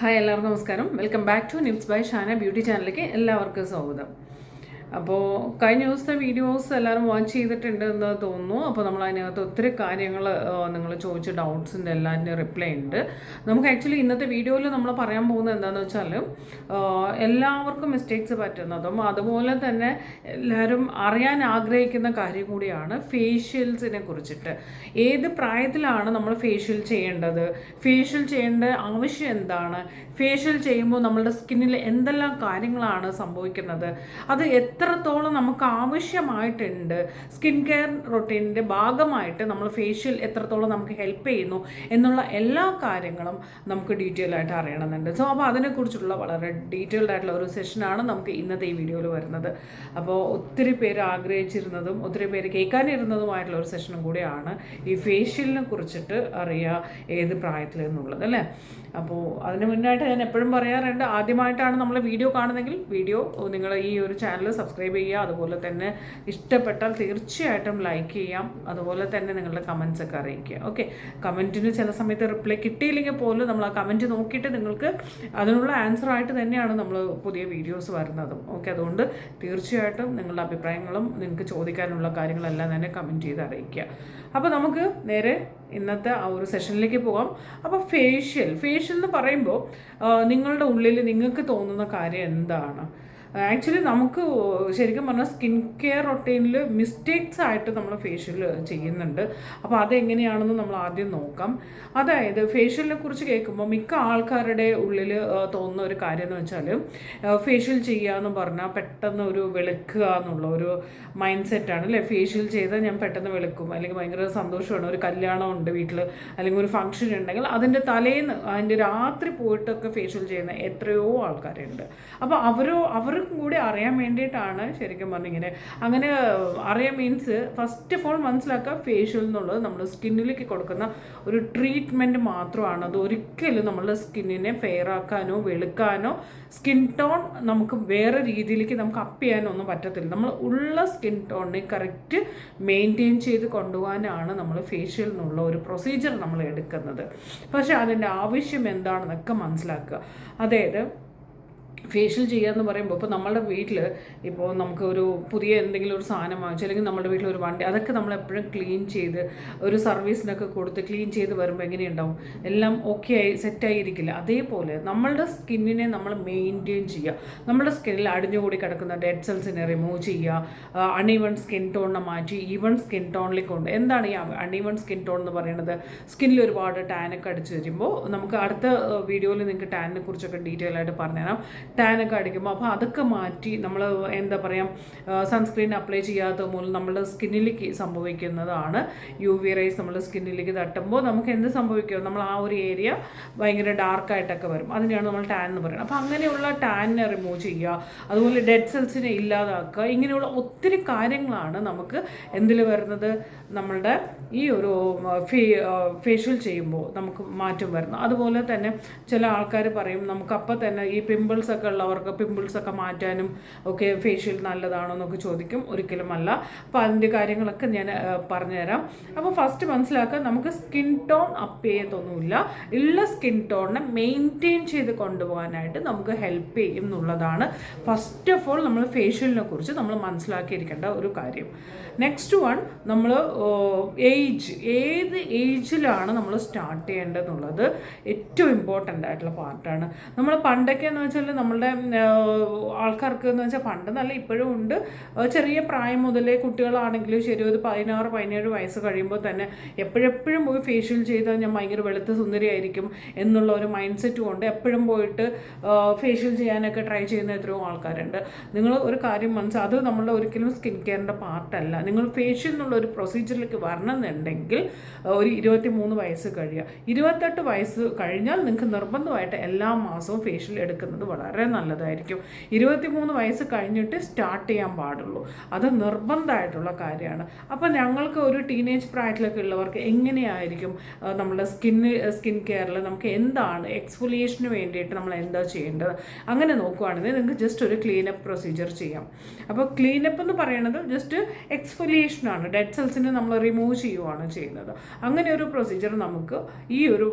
Hi എല്ലാവർക്കും നമസ്കാരം. Welcome back to nips by Shana beauty ചാനലിലേക്ക് എല്ലാവർക്കും സ്വാഗതം. അപ്പോൾ കഴിഞ്ഞ ദിവസത്തെ വീഡിയോസ് എല്ലാവരും വാച്ച് ചെയ്തിട്ടുണ്ട് എന്ന് തോന്നുന്നു. അപ്പോൾ നമ്മൾ അതിനകത്ത് ഒത്തിരി കാര്യങ്ങൾ നിങ്ങൾ ചോദിച്ച ഡൗട്ട്സിൻ്റെ എല്ലാത്തിൻ്റെ റിപ്ലൈ ഉണ്ട്. നമുക്ക് ആക്ച്വലി ഇന്നത്തെ വീഡിയോയിൽ നമ്മൾ പറയാൻ പോകുന്നത് എന്താണെന്ന് വെച്ചാൽ എല്ലാവർക്കും മിസ്റ്റേക്സ് പറ്റുന്നതും അതുപോലെ തന്നെ എല്ലാവരും അറിയാൻ ആഗ്രഹിക്കുന്ന കാര്യം കൂടിയാണ് ഫേഷ്യൽസിനെ കുറിച്ചിട്ട്. ഏത് പ്രായത്തിലാണ് നമ്മൾ ഫേഷ്യൽ ചെയ്യേണ്ടത്, ഫേഷ്യൽ ചെയ്യേണ്ട ആവശ്യം എന്താണ്, ഫേഷ്യൽ ചെയ്യുമ്പോൾ നമ്മളുടെ സ്കിന്നിൽ എന്തെല്ലാം കാര്യങ്ങളാണ് സംഭവിക്കുന്നത്, അത് എത്രത്തോളം നമുക്ക് ആവശ്യമായിട്ടുണ്ട്, സ്കിൻ കെയർ റൊട്ടീനിൻ്റെ ഭാഗമായിട്ട് നമ്മൾ ഫേഷ്യൽ എത്രത്തോളം നമുക്ക് ഹെൽപ്പ് ചെയ്യുന്നു എന്നുള്ള എല്ലാ കാര്യങ്ങളും നമുക്ക് ഡീറ്റെയിൽ ആയിട്ട് അറിയണമെന്നുണ്ട്. സോ അപ്പോൾ അതിനെക്കുറിച്ചുള്ള വളരെ ഡീറ്റെയിൽഡ് ആയിട്ടുള്ള ഒരു സെഷനാണ് നമുക്ക് ഇന്നത്തെ ഈ വീഡിയോയിൽ വരുന്നത്. അപ്പോൾ ഒത്തിരി പേര് ആഗ്രഹിച്ചിരുന്നതും ഒത്തിരി പേര് കേൾക്കാനിരുന്നതുമായിട്ടുള്ള ഒരു സെഷനും കൂടിയാണ് ഈ ഫേഷ്യലിനെ കുറിച്ചിട്ട് അറിയുക ഏത് പ്രായത്തിലെന്നുള്ളത് അല്ലേ. അപ്പോൾ അതിന് മുന്നായിട്ട് ഞാൻ എപ്പോഴും പറയാറുണ്ട്, ആദ്യമായിട്ടാണ് നമ്മൾ വീഡിയോ കാണുന്നതെങ്കിൽ വീഡിയോ നിങ്ങൾ ഈ ഒരു ചാനൽ സബ്സ്ക്രൈബ് ചെയ്യുക. അതുപോലെ തന്നെ ഇഷ്ടപ്പെട്ടാൽ തീർച്ചയായിട്ടും ലൈക്ക് ചെയ്യാം. അതുപോലെ തന്നെ നിങ്ങളുടെ കമൻസ് ഒക്കെ അറിയിക്കുക. ഓക്കെ, കമൻറ്റിന് ചില സമയത്ത് റിപ്ലൈ കിട്ടിയില്ലെങ്കിൽ പോലും നമ്മൾ ആ കമൻറ്റ് നോക്കിയിട്ട് നിങ്ങൾക്ക് അതിനുള്ള ആൻസറായിട്ട് തന്നെയാണ് നമ്മൾ പുതിയ വീഡിയോസ് വരുന്നതും. ഓക്കെ, അതുകൊണ്ട് തീർച്ചയായിട്ടും നിങ്ങളുടെ അഭിപ്രായങ്ങളും നിങ്ങൾക്ക് ചോദിക്കാനുള്ള കാര്യങ്ങളെല്ലാം തന്നെ കമൻറ്റ് ചെയ്ത് അറിയിക്കുക. അപ്പോൾ നമുക്ക് നേരെ ഇന്നത്തെ ആ ഒരു സെഷനിലേക്ക് പോകാം. അപ്പോൾ ഫേഷ്യൽ എന്ന് പറയുമ്പോൾ നിങ്ങളുടെ ഉള്ളിൽ നിങ്ങൾക്ക് തോന്നുന്ന കാര്യം എന്താണ്? ആക്ച്വലി നമുക്ക് ശരിക്കും പറഞ്ഞാൽ സ്കിൻ കെയർ റൊട്ടീനിൽ മിസ്റ്റേക്സ് ആയിട്ട് നമ്മൾ ഫേഷ്യൽ ചെയ്യുന്നുണ്ട്. അപ്പോൾ അതെങ്ങനെയാണെന്ന് നമ്മൾ ആദ്യം നോക്കാം. അതായത് ഫേഷ്യലിനെ കുറിച്ച് കേൾക്കുമ്പോൾ മിക്ക ആൾക്കാരുടെ ഉള്ളിൽ തോന്നുന്ന ഒരു കാര്യം എന്ന് വെച്ചാൽ ഫേഷ്യൽ ചെയ്യുക എന്ന് പറഞ്ഞാൽ പെട്ടെന്ന് ഒരു വെളുക്കുക എന്നുള്ള ഒരു മൈൻഡ് സെറ്റാണ് അല്ലേ. ഫേഷ്യൽ ചെയ്താൽ ഞാൻ പെട്ടെന്ന് വെളുക്കും, അല്ലെങ്കിൽ ഭയങ്കര സന്തോഷമാണ്, ഒരു കല്യാണം ഉണ്ട് വീട്ടിൽ അല്ലെങ്കിൽ ഒരു ഫംഗ്ഷൻ ഉണ്ടെങ്കിൽ അതിൻ്റെ തലേന്ന് അതിൻ്റെ രാത്രി പോയിട്ടൊക്കെ ഫേഷ്യൽ ചെയ്യുന്ന എത്രയോ ആൾക്കാരുണ്ട്. അപ്പോൾ അവർ കൂടി അറിയാൻ വേണ്ടിയിട്ടാണ് ശരിക്കും പറഞ്ഞിങ്ങനെ അങ്ങനെ അറിയാൻ മീൻസ് ഫസ്റ്റ് ഓഫ് ഓൾ മനസ്സിലാക്കുക, ഫേഷ്യൽ എന്നുള്ളത് നമ്മൾ സ്കിന്നിലേക്ക് കൊടുക്കുന്ന ഒരു ട്രീറ്റ്മെൻറ്റ് മാത്രമാണ്. അത് ഒരിക്കലും നമ്മളുടെ സ്കിന്നിനെ ഫെയർ ആക്കാനോ വെളുക്കാനോ സ്കിൻ ടോൺ നമുക്ക് വേറെ രീതിയിലേക്ക് നമുക്ക് അപ്പ് ചെയ്യാനോ ഒന്നും പറ്റത്തില്ല. നമ്മൾ ഉള്ള സ്കിൻ ടോണിനെ കറക്റ്റ് മെയിൻറ്റെയിൻ ചെയ്ത് കൊണ്ടുപോകാനാണ് നമ്മൾ ഫേഷ്യൽ എന്നുള്ള ഒരു പ്രൊസീജിയർ നമ്മൾ എടുക്കുന്നത്. പക്ഷേ അതിൻ്റെ ആവശ്യം എന്താണെന്നൊക്കെ മനസ്സിലാക്കുക. അതായത് ഫേഷ്യൽ ചെയ്യുക എന്ന് പറയുമ്പോൾ ഇപ്പോൾ നമ്മുടെ വീട്ടിൽ ഇപ്പോൾ നമുക്ക് ഒരു പുതിയ എന്തെങ്കിലും ഒരു സാധനം വാങ്ങിച്ചു, അല്ലെങ്കിൽ നമ്മുടെ വീട്ടിൽ ഒരു വണ്ടി, അതൊക്കെ നമ്മൾ എപ്പോഴും ക്ലീൻ ചെയ്ത് ഒരു സർവീസിനൊക്കെ കൊടുത്ത് ക്ലീൻ ചെയ്ത് വരുമ്പോൾ എങ്ങനെയുണ്ടാവും, എല്ലാം ഓക്കെ ആയി സെറ്റായിരിക്കില്ല. അതേപോലെ നമ്മളുടെ സ്കിന്നിനെ നമ്മൾ മെയിൻറ്റെയിൻ ചെയ്യുക. നമ്മുടെ സ്കിന്നിൽ അടിഞ്ഞുകൂടി കിടക്കുന്ന ഡെഡ് സെൽസിനെ റിമൂവ് ചെയ്യുക, അൺഈവൺ സ്കിൻ ടോണിനെ മാറ്റി ഈവൺ സ്കിൻ ടോണിലേക്ക് കൊണ്ട്. എന്താണ് ഈ അൺഈവൺ സ്കിൻ ടോൺ എന്ന് പറയുന്നത്? സ്കിന്നിൽ ഒരുപാട് ടാനൊക്കെ അടിച്ച് വരുമ്പോൾ നമുക്ക് അടുത്ത വീഡിയോയിൽ നിങ്ങൾക്ക് ടാനിനെ കുറിച്ചൊക്കെ ഡീറ്റെയിൽ ആയിട്ട് പറഞ്ഞുതരാം. ടാനൊക്കെ അടിക്കുമ്പോൾ അപ്പോൾ അതൊക്കെ മാറ്റി നമ്മൾ എന്താ പറയുക, സൺസ്ക്രീൻ അപ്ലൈ ചെയ്യാത്ത മൂലം നമ്മുടെ സ്കിന്നിലേക്ക് സംഭവിക്കുന്നതാണ് UV റേസ് നമ്മുടെ സ്കിന്നിലേക്ക് തട്ടുമ്പോൾ നമുക്ക് എന്ത് സംഭവിക്കും, നമ്മൾ ആ ഒരു ഏരിയ ഭയങ്കര ഡാർക്കായിട്ടൊക്കെ വരും. അതിനെയാണ് നമ്മൾ ടാൻ എന്ന് പറയുന്നത്. അപ്പോൾ അങ്ങനെയുള്ള ടാനിനെ റിമൂവ് ചെയ്യുക, അതുപോലെ ഡെഡ് സെൽസിനെ ഇല്ലാതാക്കുക. ഇങ്ങനെയുള്ള ഒത്തിരി കാര്യങ്ങളാണ് നമുക്ക് എന്തിൽ വരുന്നത്, നമ്മളുടെ ഈ ഒരു ഫേഷ്യൽ ചെയ്യുമ്പോൾ നമുക്ക് മാറ്റം വരുന്നു. അതുപോലെ തന്നെ ചില ആൾക്കാർ പറയും നമുക്കപ്പോൾ തന്നെ ഈ പിമ്പിൾസൊക്കെ ഉള്ളവർക്ക് പിമ്പിൾസൊക്കെ മാറ്റാനും ഒക്കെ ഫേഷ്യൽ നല്ലതാണോ എന്നൊക്കെ ചോദിക്കും. ഒരിക്കലും അല്ല. അപ്പോൾ അതിൻ്റെ കാര്യങ്ങളൊക്കെ ഞാൻ പറഞ്ഞുതരാം. അപ്പോൾ ഫസ്റ്റ് മനസ്സിലാക്കുക, നമുക്ക് സ്കിൻ ടോൺ അപ്പ് ചെയ്യത്തൊന്നുമില്ല. ഉള്ള സ്കിൻ ടോണിനെ മെയിൻറ്റെയിൻ ചെയ്ത് കൊണ്ടുപോകാനായിട്ട് നമുക്ക് ഹെൽപ്പ് ചെയ്യും എന്നുള്ളതാണ് ഫസ്റ്റ് ഓഫ് ഓൾ നമ്മൾ ഫേഷ്യലിനെ കുറിച്ച് നമ്മൾ മനസ്സിലാക്കിയിരിക്കേണ്ട ഒരു കാര്യം. നെക്സ്റ്റ് വൺ, നമ്മൾ ഏത് ഏജിലാണ് നമ്മൾ സ്റ്റാർട്ട് ചെയ്യേണ്ടതെന്നുള്ളത് ഏറ്റവും ഇമ്പോർട്ടൻ്റ് ആയിട്ടുള്ള പാർട്ടാണ്. നമ്മൾ പണ്ടൊക്കെ എന്ന് വെച്ചാൽ നമ്മളുടെ ആൾക്കാർക്ക് എന്ന് വെച്ചാൽ പണ്ട് നല്ല ഇപ്പോഴും ഉണ്ട്, ചെറിയ പ്രായം മുതലേ കുട്ടികളാണെങ്കിലും ശരി ഒരു 16-17 വയസ്സ് കഴിയുമ്പോൾ തന്നെ എപ്പോഴെപ്പോഴും പോയി ഫേഷ്യൽ ചെയ്താൽ ഞാൻ ഭയങ്കര വെളുത്ത സുന്ദരിയായിരിക്കും എന്നുള്ള ഒരു മൈൻഡ് സെറ്റ് കൊണ്ട് എപ്പോഴും പോയിട്ട് ഫേഷ്യൽ ചെയ്യാനൊക്കെ ട്രൈ ചെയ്യുന്ന എത്രയോ ആൾക്കാരുണ്ട്. നിങ്ങൾ ഒരു കാര്യം അത് നമ്മളുടെ ഒരിക്കലും സ്കിൻ കെയറിൻ്റെ പാർട്ടല്ല. നിങ്ങൾ ഫേഷ്യൽ എന്നുള്ള ഒരു പ്രൊസീജിയറിലേക്ക് വരണമെന്നുണ്ടെങ്കിൽ ഒരു 23 വയസ്സ് കഴിയുക. 28 വയസ്സ് കഴിഞ്ഞാൽ നിങ്ങൾക്ക് നിർബന്ധമായിട്ട് എല്ലാ മാസവും ഫേഷ്യൽ എടുക്കുന്നത് വളരെ വളരെ നല്ലതായിരിക്കും. 23 വയസ്സ് കഴിഞ്ഞിട്ട് സ്റ്റാർട്ട് ചെയ്യാൻ പാടുള്ളൂ. അത് നിർബന്ധമായിട്ടുള്ള കാര്യമാണ്. അപ്പോൾ ഞങ്ങൾക്ക് ഒരു ടീനേജ് പ്രായത്തിലൊക്കെ ഉള്ളവർക്ക് എങ്ങനെയായിരിക്കും നമ്മുടെ സ്കിൻ കെയറിൽ നമുക്ക് എന്താണ് എക്സ്ഫോലിയേഷന് വേണ്ടിയിട്ട് നമ്മൾ എന്താ ചെയ്യേണ്ടത് അങ്ങനെ നോക്കുകയാണെങ്കിൽ നിങ്ങൾക്ക് ജസ്റ്റ് ഒരു ക്ലീനപ്പ് പ്രൊസീജിയർ ചെയ്യാം. അപ്പോൾ ക്ലീനപ്പ് എന്ന് പറയുന്നത് ജസ്റ്റ് എക്സ്ഫോലിയേഷനാണ്, ഡെഡ് സെൽസിനെ നമ്മൾ റിമൂവ് ചെയ്യുകയാണ് ചെയ്യുന്നത്. അങ്ങനെ ഒരു പ്രൊസീജിയർ നമുക്ക് ഈ ഒരു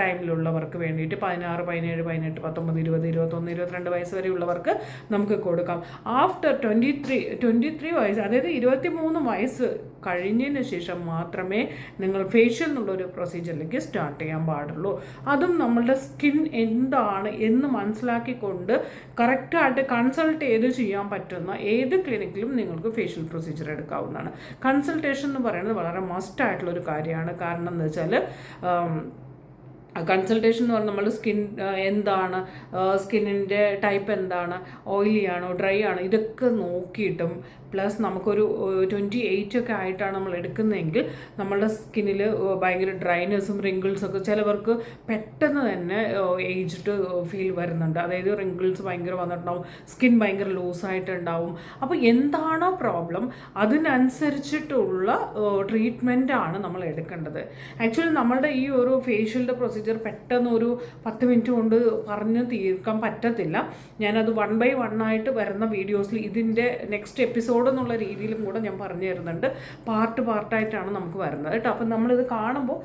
ടൈമിലുള്ളവർക്ക് വേണ്ടിയിട്ട് 16, 17, 18, 19, 20, 21, 22 വയസ്സ് വരെയുള്ളവർക്ക് നമുക്ക് കൊടുക്കാം. ആഫ്റ്റർ 23 വയസ്സ്, അതായത് 23 വയസ്സ് കഴിഞ്ഞതിന് ശേഷം മാത്രമേ നിങ്ങൾ ഫേഷ്യൽ എന്നുള്ളൊരു പ്രൊസീജിയറിലേക്ക് സ്റ്റാർട്ട് ചെയ്യാൻ പാടുള്ളൂ. അതും നമ്മളുടെ സ്കിൻ എന്താണ് എന്ന് മനസ്സിലാക്കിക്കൊണ്ട് കറക്റ്റായിട്ട് കൺസൾട്ട് ചെയ്ത് ചെയ്യാൻ പറ്റുന്ന ഏത് ക്ലിനിക്കിലും നിങ്ങൾക്ക് ഫേഷ്യൽ പ്രൊസീജിയർ എടുക്കാവുന്നതാണ്. കൺസൾട്ടേഷൻ എന്ന് പറയുന്നത് വളരെ മസ്റ്റ് ആയിട്ടുള്ളൊരു കാര്യമാണ്. കാരണം എന്താ വെച്ചാൽ കൺസൾട്ടേഷൻ എന്ന് പറഞ്ഞാൽ നമ്മൾ സ്കിൻ എന്താണ്, സ്കിന്നിൻ്റെ ടൈപ്പ് എന്താണ്, ഓയിലി ആണോ ഡ്രൈ ആണോ ഇതൊക്കെ നോക്കിയിട്ടും പ്ലസ് നമുക്കൊരു 28 ഒക്കെ ആയിട്ടാണ് നമ്മൾ എടുക്കുന്നതെങ്കിൽ നമ്മളുടെ സ്കിന്നിൽ ഭയങ്കര ഡ്രൈനെസ്സും റിങ്കിൾസൊക്കെ ചിലവർക്ക് പെട്ടെന്ന് തന്നെ ഏജ്ഡ് ഫീൽ വരുന്നുണ്ട്. അതായത് റിങ്കിൾസ് ഭയങ്കര വന്നിട്ടുണ്ടാവും, സ്കിൻ ഭയങ്കര ലൂസായിട്ടുണ്ടാവും. അപ്പോൾ എന്താണോ പ്രോബ്ലം അതിനനുസരിച്ചിട്ടുള്ള ട്രീറ്റ്മെൻറ്റാണ് നമ്മൾ എടുക്കേണ്ടത്. ആക്ച്വലി നമ്മളുടെ ഈ ഒരു ഫേഷ്യലിൻ്റെ പ്രൊസീജിയർ പെട്ടെന്ന് ഒരു 10 മിനിറ്റ് കൊണ്ട് പറഞ്ഞ് തീർക്കാൻ പറ്റത്തില്ല. ഞാനത് 1 by 1 ആയിട്ട് വരുന്ന വീഡിയോസിൽ ഇതിൻ്റെ നെക്സ്റ്റ് എപ്പിസോഡ് എന്നുള്ള രീതിയിലും കൂടെ ഞാൻ പറഞ്ഞു തരുന്നുണ്ട്. പാർട്ടായിട്ടാണ് നമുക്ക് വരുന്നത് കേട്ടോ. അപ്പം നമ്മളിത് കാണുമ്പോൾ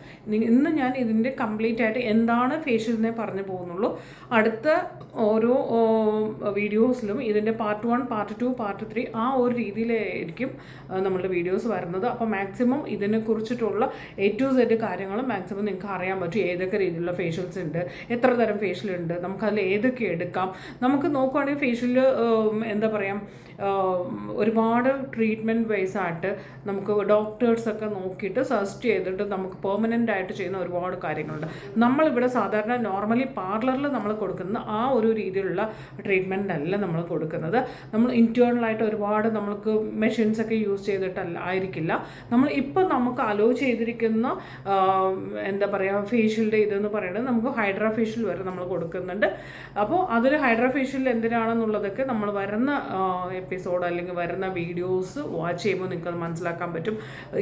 ഇന്ന് ഞാൻ ഇതിൻ്റെ കംപ്ലീറ്റ് ആയിട്ട് എന്താണ് ഫേഷ്യലിനെ പറഞ്ഞു പോകുന്നുള്ളൂ. അടുത്ത ഓരോ വീഡിയോസിലും ഇതിൻ്റെ പാർട്ട് 1, പാർട്ട് 2, പാർട്ട് 3 ആ ഒരു രീതിയിലായിരിക്കും നമ്മളുടെ വീഡിയോസ് വരുന്നത്. അപ്പോൾ മാക്സിമം ഇതിനെക്കുറിച്ചിട്ടുള്ള A to Z കാര്യങ്ങൾ മാക്സിമം നിങ്ങൾക്ക് അറിയാൻ പറ്റും. ഏതൊക്കെ രീതിയിലുള്ള ഫേഷ്യൽസ് ഉണ്ട്, എത്ര തരം ഫേഷ്യൽ ഉണ്ട്, നമുക്കതിൽ ഏതൊക്കെ എടുക്കാം. നമുക്ക് നോക്കുകയാണെങ്കിൽ ഫേഷ്യൽ എന്താ പറയുക, ഒരുപാട് ട്രീറ്റ്മെൻറ്റ് വൈസ് ആയിട്ട് നമുക്ക് ഡോക്ടേഴ്സൊക്കെ നോക്കിയിട്ട് സജസ്റ്റ് ചെയ്തിട്ട് നമുക്ക് പെർമനൻ്റ് ആയിട്ട് ചെയ്യുന്ന ഒരുപാട് കാര്യങ്ങളുണ്ട്. നമ്മളിവിടെ സാധാരണ നോർമലി പാർലറിൽ നമ്മൾ കൊടുക്കുന്ന ആ ഒരു രീതിയിലുള്ള ട്രീറ്റ്മെൻ്റ് അല്ല നമ്മൾ കൊടുക്കുന്നത്. നമ്മൾ ഇൻറ്റേർണലായിട്ട് ഒരുപാട് നമുക്ക് മെഷീൻസൊക്കെ യൂസ് ചെയ്തിട്ടല്ല ആയിരിക്കില്ല. നമ്മൾ ഇപ്പം നമുക്ക് അലോ ചെയ്തിരിക്കുന്ന എന്താ പറയുക ഫേഷ്യലിൻ്റെ ഇതെന്ന് പറയുന്നത് നമുക്ക് ഹൈഡ്രാ ഫേഷ്യൽ വരെ നമ്മൾ കൊടുക്കുന്നുണ്ട്. അപ്പോൾ അതിൽ ഹൈഡ്രാ ഫേഷ്യൽ എന്തിനാണെന്നുള്ളതൊക്കെ നമ്മൾ വരുന്ന എപ്പിസോഡ് അല്ലെങ്കിൽ വരുന്ന വീഡിയോസ് വാച്ച് ചെയ്യുമ്പോൾ നിങ്ങൾക്കത് മനസ്സിലാക്കാൻ പറ്റും.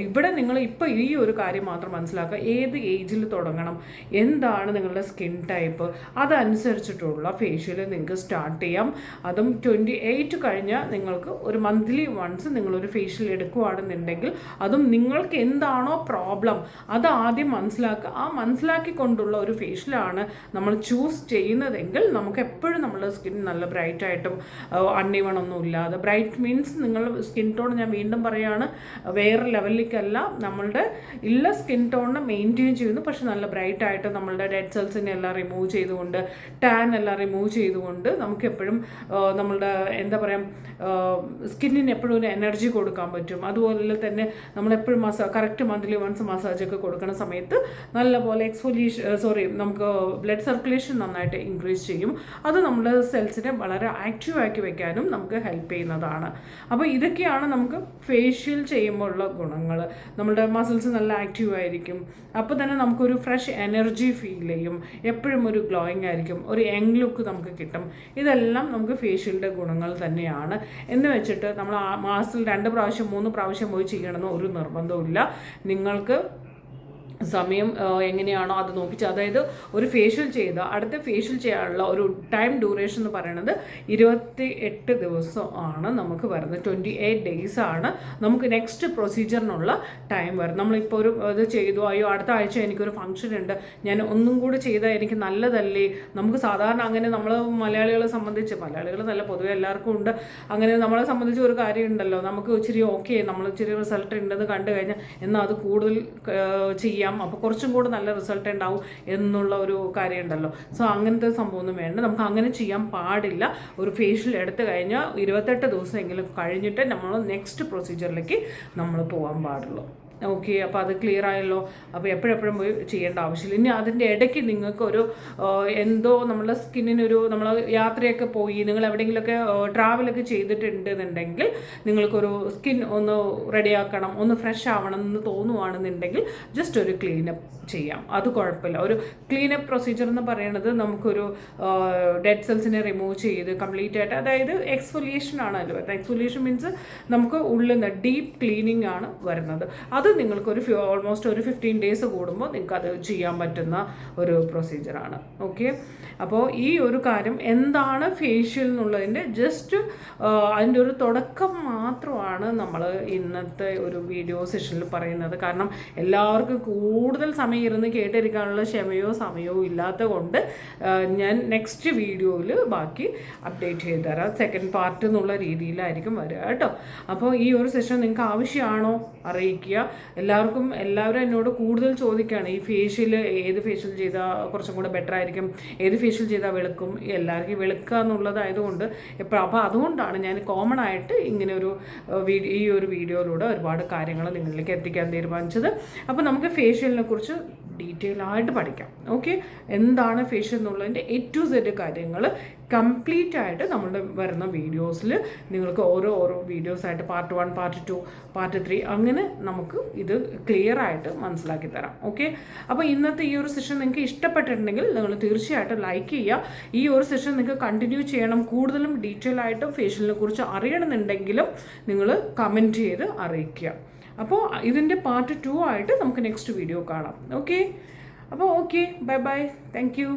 ഇവിടെ നിങ്ങൾ ഇപ്പോൾ ഈ ഒരു കാര്യം മാത്രം മനസ്സിലാക്കുക, ഏത് ഏജിൽ തുടങ്ങണം, എന്താണ് നിങ്ങളുടെ സ്കിൻ ടൈപ്പ്, അതനുസരിച്ചിട്ടുള്ള ഫേഷ്യൽ നിങ്ങൾക്ക് സ്റ്റാർട്ട് ചെയ്യാം. അതും 28 കഴിഞ്ഞാൽ നിങ്ങൾക്ക് ഒരു മന്ത്ലി വൺസ് നിങ്ങളൊരു ഫേഷ്യൽ എടുക്കുകയാണെന്നുണ്ടെങ്കിൽ അതും നിങ്ങൾക്ക് എന്താണോ പ്രോബ്ലം അത് ആദ്യം മനസ്സിലാക്കുക. ആ മനസ്സിലാക്കിക്കൊണ്ടുള്ള ഒരു ഫേഷ്യലാണ് നമ്മൾ ചൂസ് ചെയ്യുന്നതെങ്കിൽ നമുക്ക് എപ്പോഴും നമ്മുടെ സ്കിൻ നല്ല ബ്രൈറ്റായിട്ടും അണ്ണിവണമൊന്നും ഇല്ലാതെ, ബ്രൈറ്റ് മീൻസ് നിങ്ങളുടെ സ്കിൻ ടോൺ ഞാൻ വീണ്ടും പറയുകയാണ് വേറെ ലെവലിലേക്കല്ല, നമ്മളുടെ ഉള്ള സ്കിൻ ടോണിനെ മെയിൻറ്റെയിൻ ചെയ്യുന്നു. പക്ഷെ നല്ല ബ്രൈറ്റ് ആയിട്ട് നമ്മളുടെ ഡെഡ് സെൽസിനെ എല്ലാം റിമൂവ് ചെയ്തുകൊണ്ട് ടാൻ എല്ലാം റിമൂവ് ചെയ്തുകൊണ്ട് നമുക്ക് എപ്പോഴും നമ്മളുടെ എന്താ പറയുക സ്കിന്നിന് എപ്പോഴും ഒരു എനർജി കൊടുക്കാൻ പറ്റും. അതുപോലെ തന്നെ നമ്മളെപ്പോഴും കറക്റ്റ് മന്ത്ലി വൺസ് മസാജൊക്കെ കൊടുക്കുന്ന സമയത്ത് നല്ലപോലെ നമുക്ക് ബ്ലഡ് സർക്കുലേഷൻ നന്നായിട്ട് ഇൻക്രീസ് ചെയ്യും. അത് നമ്മുടെ സെൽസിനെ വളരെ ആക്റ്റീവാക്കി വെക്കാനും നമുക്ക് ഹെൽപ്പ് ചെയ്യുന്നതാണ്. അപ്പോൾ ഇതൊക്കെയാണ് നമുക്ക് ഫേഷ്യൽ ചെയ്യുമ്പോഴുള്ള ഗുണങ്ങൾ. നമ്മുടെ മസിൽസ് നല്ല ആക്റ്റീവ് ആയിരിക്കും. അപ്പോൾ തന്നെ നമുക്കൊരു ഫ്രഷ് എനർജി ഫീൽ ചെയ്യും, എപ്പോഴും ഒരു ഗ്ലോയിങ് ആയിരിക്കും, ഒരു യങ് ലുക്ക് നമുക്ക് കിട്ടും. ഇതെല്ലാം നമുക്ക് ഫേഷ്യലിൻ്റെ ഗുണങ്ങൾ തന്നെയാണ്. എന്ന് വെച്ചിട്ട് നമ്മൾ മാസത്തിൽ 2 പ്രാവശ്യം 3 പ്രാവശ്യം പോയി ചെയ്യണമെന്ന് ഒരു നിർബന്ധമില്ല. നിങ്ങൾക്ക് സമയം എങ്ങനെയാണോ അത് നോക്കിച്ച്, അതായത് ഒരു ഫേഷ്യൽ ചെയ്ത അടുത്ത ഫേഷ്യൽ ചെയ്യാനുള്ള ഒരു ടൈം ഡ്യൂറേഷൻ എന്ന് പറയുന്നത് 28 ദിവസം ആണ് നമുക്ക് വരുന്നത്. 28 days ആണ് നമുക്ക് നെക്സ്റ്റ് പ്രൊസീജിയറിനുള്ള ടൈം വരുന്നത്. നമ്മളിപ്പോൾ ഒരു ഇത് ചെയ്തു, അയ്യോ അടുത്ത ആഴ്ച എനിക്കൊരു ഫംഗ്ഷൻ ഉണ്ട്, ഞാൻ ഒന്നും കൂടി ചെയ്താൽ എനിക്ക് നല്ലതല്ലേ. നമുക്ക് സാധാരണ അങ്ങനെ നമ്മൾ മലയാളികളെ സംബന്ധിച്ച്, മലയാളികൾ നല്ല പൊതുവെ എല്ലാവർക്കും ഉണ്ട്, അങ്ങനെ നമ്മളെ സംബന്ധിച്ച് ഒരു കാര്യം ഉണ്ടല്ലോ, നമുക്ക് ഇച്ചിരി ഓക്കെ നമ്മൾ ഇച്ചിരി റിസൾട്ട് ഉണ്ടെന്ന് കണ്ടു കഴിഞ്ഞാൽ എന്നാൽ അത് കൂടുതൽ ചെയ്യാം, അപ്പോൾ കുറച്ചും കൂടെ നല്ല റിസൾട്ട് ഉണ്ടാവും എന്നുള്ള ഒരു കാര്യം ഉണ്ടല്ലോ. സോ അങ്ങനത്തെ സംഭവമൊന്നും വേണ്ട, നമുക്ക് അങ്ങനെ ചെയ്യാൻ പാടില്ല. ഒരു ഫേഷ്യൽ എടുത്തു കഴിഞ്ഞാൽ 28 ദിവസമെങ്കിലും കഴിഞ്ഞിട്ട് നമ്മൾ നെക്സ്റ്റ് പ്രൊസീജിയറിലേക്ക് നമ്മൾ പോകാൻ പാടുള്ളൂ. ഓക്കെ, അപ്പോൾ അത് ക്ലിയർ ആയല്ലോ. അപ്പോൾ എപ്പോഴെപ്പോഴും പോയി ചെയ്യേണ്ട ആവശ്യമില്ല. ഇനി അതിൻ്റെ ഇടയ്ക്ക് നിങ്ങൾക്കൊരു എന്തോ നമ്മളെ സ്കിന്നിനൊരു നമ്മൾ യാത്രയൊക്കെ പോയി നിങ്ങൾ എവിടെയെങ്കിലുമൊക്കെ ട്രാവലൊക്കെ ചെയ്തിട്ടുണ്ടെന്നുണ്ടെങ്കിൽ നിങ്ങൾക്കൊരു സ്കിൻ ഒന്ന് റെഡിയാക്കണം, ഒന്ന് ഫ്രഷ് ആവണം എന്ന് തോന്നുവാണെന്നുണ്ടെങ്കിൽ ജസ്റ്റ് ഒരു ക്ലീനപ്പ് ചെയ്യാം, അത് കുഴപ്പമില്ല. ഒരു ക്ലീനപ്പ് പ്രൊസീജിയർ എന്ന് പറയുന്നത് നമുക്കൊരു ഡെഡ് സെൽസിനെ റിമൂവ് ചെയ്ത് കംപ്ലീറ്റ് ആയിട്ട്, അതായത് എക്സ്ഫോലിയേഷൻ ആണല്ലോ വരുന്നത്. എക്സ്ഫോലിയേഷൻ മീൻസ് നമുക്ക് ഉള്ളിൽ നിന്ന് ഡീപ്പ് ക്ലീനിങ് ആണ് വരുന്നത്. അത് നിങ്ങൾക്കൊരു ഓൾമോസ്റ്റ് ഒരു 15 days കൂടുമ്പോൾ നിങ്ങൾക്ക് അത് ചെയ്യാൻ പറ്റുന്ന ഒരു പ്രൊസീജിയറാണ്. ഓക്കെ, അപ്പോൾ ഈ ഒരു കാര്യം എന്താണ് ഫേഷ്യൽ എന്നുള്ളതിൻ്റെ ജസ്റ്റ് അതിൻ്റെ ഒരു തുടക്കം മാത്രമാണ് നമ്മൾ ഇന്നത്തെ ഒരു വീഡിയോ സെഷനിൽ പറയുന്നത്. കാരണം എല്ലാവർക്കും കൂടുതൽ സമയം ഇരുന്ന് കേട്ടിരിക്കാനുള്ള ക്ഷമയോ സമയമോ ഇല്ലാത്ത കൊണ്ട് ഞാൻ നെക്സ്റ്റ് വീഡിയോയിൽ ബാക്കി അപ്ഡേറ്റ് ചെയ്ത് തരാം. സെക്കൻഡ് പാർട്ട് എന്നുള്ള രീതിയിലായിരിക്കും വരിക കേട്ടോ. അപ്പോൾ ഈ ഒരു സെഷൻ നിങ്ങൾക്ക് ആവശ്യമാണോ അറിയിക്കുക. എല്ലാവരും എന്നോട് കൂടുതൽ ചോദിക്കുകയാണ് ഈ ഫേഷ്യൽ ഏത് ഫേഷ്യൽ ചെയ്താൽ കുറച്ചും കൂടെ ബെറ്റർ ആയിരിക്കും, ഏത് ഫേഷ്യൽ ചെയ്താൽ വെളുക്കും. എല്ലാവർക്കും വെളുക്കുക എന്നുള്ളതായതുകൊണ്ട് അപ്പോൾ അതുകൊണ്ടാണ് ഞാൻ കോമൺ ആയിട്ട് ഇങ്ങനെ ഒരു ഈ ഒരു വീഡിയോയിലൂടെ ഒരുപാട് കാര്യങ്ങൾ നിങ്ങളിലേക്ക് എത്തിക്കാൻ തീരുമാനിച്ചത്. അപ്പോൾ നമുക്ക് ഫേഷ്യലിനെ കുറിച്ച് ഡീറ്റെയിൽ ആയിട്ട് പഠിക്കാം. ഓക്കെ, എന്താണ് ഫേഷ്യൽ എന്നുള്ളതിൻ്റെ A to Z കാര്യങ്ങൾ കംപ്ലീറ്റ് ആയിട്ട് നമ്മുടെ വരുന്ന വീഡിയോസിൽ നിങ്ങൾക്ക് ഓരോ വീഡിയോസായിട്ട് പാർട്ട് 1, പാർട്ട് 2, പാർട്ട് 3 അങ്ങനെ നമുക്ക് ഇത് ക്ലിയർ ആയിട്ട് മനസ്സിലാക്കി തരാം. ഓക്കെ, അപ്പോൾ ഇന്നത്തെ ഈ ഒരു സെഷൻ നിങ്ങൾക്ക് ഇഷ്ടപ്പെട്ടിട്ടുണ്ടെങ്കിൽ നിങ്ങൾ തീർച്ചയായിട്ടും ലൈക്ക് ചെയ്യുക. ഈ ഒരു സെഷൻ നിങ്ങൾക്ക് കണ്ടിന്യൂ ചെയ്യണം. കൂടുതലും ഡീറ്റെയിൽ ആയിട്ട് ഫേഷ്യലിനെ കുറിച്ച് അറിയണമെന്നുണ്ടെങ്കിലും നിങ്ങൾ കമൻറ്റ് ചെയ്ത് അറിയിക്കുക. അപ്പോൾ ഇതിൻ്റെ പാർട്ട് 2 ആയിട്ട് നമുക്ക് നെക്സ്റ്റ് വീഡിയോ കാണാം. ഓക്കെ, അപ്പോൾ okay, bye bye, thank you.